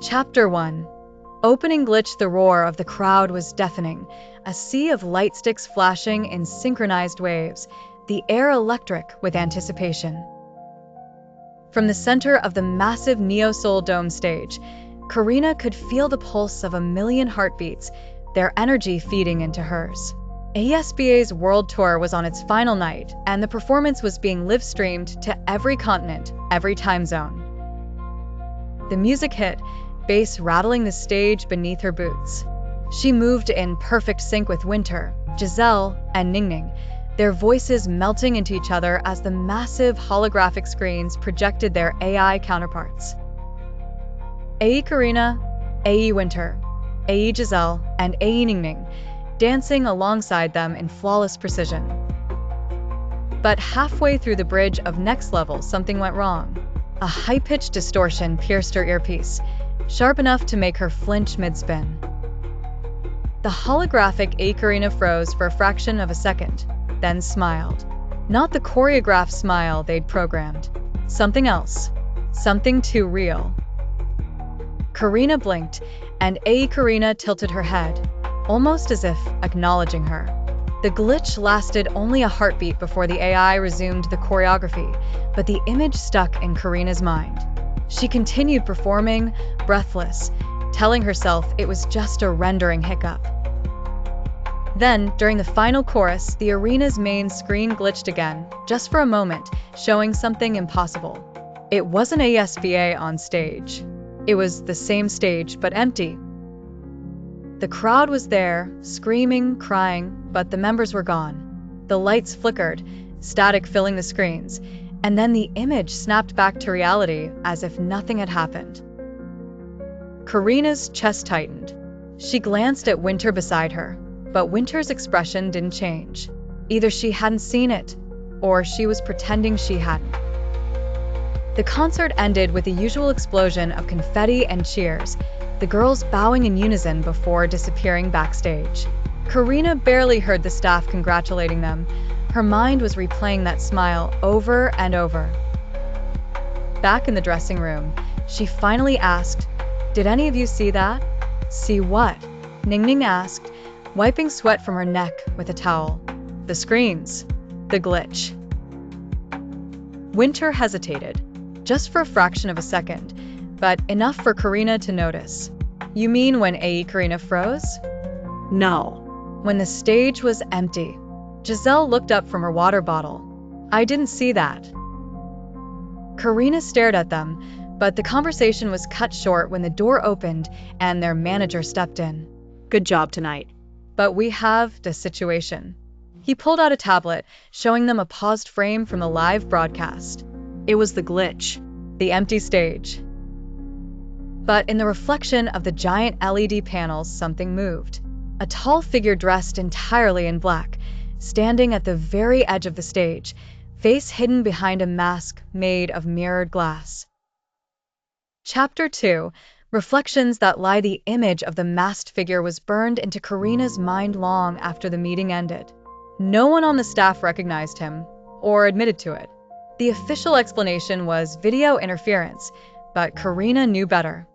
Chapter 1. Opening glitch. The roar of the crowd was deafening, a sea of light sticks flashing in synchronized waves, the air electric with anticipation. From the center of the massive Neo-Soul Dome stage, Karina could feel the pulse of 1,000,000 heartbeats, their energy feeding into hers. AESPA's world tour was on its final night, and the performance was being live-streamed to every continent, every time zone. The music hit, bass rattling the stage beneath her boots. She moved in perfect sync with Winter, Giselle, and Ningning, their voices melting into each other as the massive holographic screens projected their AI counterparts. AE Karina, AE Winter, AE Giselle, and AE Ningning, dancing alongside them in flawless precision. But halfway through the bridge of Next Level, something went wrong. A high-pitched distortion pierced her earpiece, sharp enough to make her flinch mid-spin. The holographic AE Karina froze for a fraction of a second, then smiled. Not the choreographed smile they'd programmed. Something else. Something too real. Karina blinked, and AE Karina tilted her head, almost as if acknowledging her. The glitch lasted only a heartbeat before the AI resumed the choreography, but the image stuck in Karina's mind. She continued performing, breathless, telling herself it was just a rendering hiccup. Then, during the final chorus, the arena's main screen glitched again, just for a moment, showing something impossible. It wasn't AESPA on stage. It was the same stage, but empty. The crowd was there, screaming, crying, but the members were gone. The lights flickered, static filling the screens, and then the image snapped back to reality as if nothing had happened. Karina's chest tightened. She glanced at Winter beside her, but Winter's expression didn't change. Either she hadn't seen it, or she was pretending she hadn't. The concert ended with the usual explosion of confetti and cheers, the girls bowing in unison before disappearing backstage. Karina barely heard the staff congratulating them. Her mind was replaying that smile over and over. Back in the dressing room, she finally asked, "Did any of you see that?" "See what?" Ningning asked, wiping sweat from her neck with a towel. "The screens. The glitch." Winter hesitated, just for a fraction of a second, but enough for Karina to notice. "You mean when AE Karina froze?" No. "When the stage was empty." Giselle looked up from her water bottle. "I didn't see that." Karina stared at them, but the conversation was cut short when the door opened and their manager stepped in. "Good job tonight. "But we have the situation." He pulled out a tablet, showing them a paused frame from the live broadcast. It was the glitch. The empty stage. But in the reflection of the giant LED panels, something moved. A tall figure dressed entirely in black, standing at the very edge of the stage, face hidden behind a mask made of mirrored glass. Chapter 2. Reflections that lie. The image of the masked figure was burned into Karina's mind long after the meeting ended. No one on the staff recognized him, or admitted to it. The official explanation was video interference, but Karina knew better.